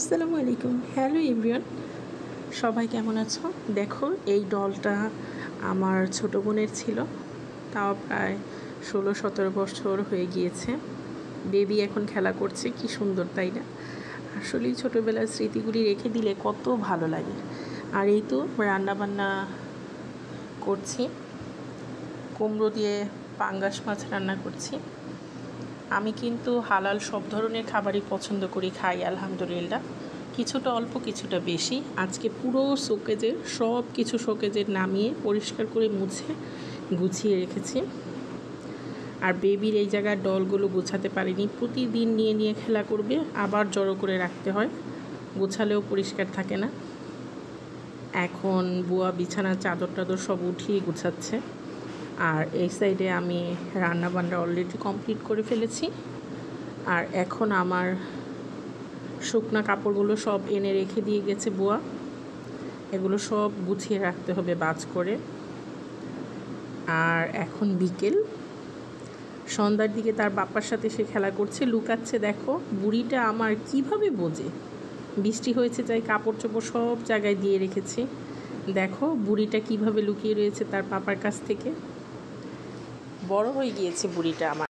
আসসালামু আলাইকুম। Hello everyone, সবাই কেমন আছো? দেখো, এই ডলটা আমার ছোটো বোনের ছিল, তাও প্রায় 16-17 বছর হয়ে গিয়েছে। বেবি এখন খেলা করছে, কি সুন্দর তাই না? আসলেই ছোটোবেলার স্মৃতিগুলি রেখে দিলে কত ভালো লাগে। আর এই তো রান্নাবান্না করছি, কুমড়ো দিয়ে পাঙ্গাস মাছ রান্না করছি। আমি কিন্তু হালাল সব ধরনের খাবারই পছন্দ করি, খাই আলহামদুলিল্লাহ, কিছুটা অল্প কিছুটা বেশি। আজকে পুরো শোকেজের সব কিছু শোকেজের নামিয়ে পরিষ্কার করে মুছে গুছিয়ে রেখেছি। আর বেবির এই জায়গার ডলগুলো গোছাতে পারিনি, প্রতিদিন নিয়ে নিয়ে খেলা করবে, আবার জড়ো করে রাখতে হয়, গোছালেও পরিষ্কার থাকে না। এখন বুয়া বিছানার চাদর টাদর সব উঠিয়ে গুছাচ্ছে। আর এই সাইডে আমি রান্নাবান্না অলরেডি কমপ্লিট করে ফেলেছি। আর এখন আমার শুকনা কাপড়গুলো সব এনে রেখে দিয়ে গেছে বুয়া, এগুলো সব গুছিয়ে রাখতে হবে বাজ করে। আর এখন বিকেল, সন্ধ্যার দিকে তার বাপ্পার সাথে সে খেলা করছে, লুকাচ্ছে। দেখো বুড়িটা আমার কিভাবে বোঝে। বৃষ্টি হয়েছে তাই কাপড় চোপড় সব জায়গায় দিয়ে রেখেছি। দেখো বুড়িটা কিভাবে লুকিয়ে রয়েছে তার পাপার কাছ থেকে। বড় হয়ে গিয়েছে বুড়িটা আমার।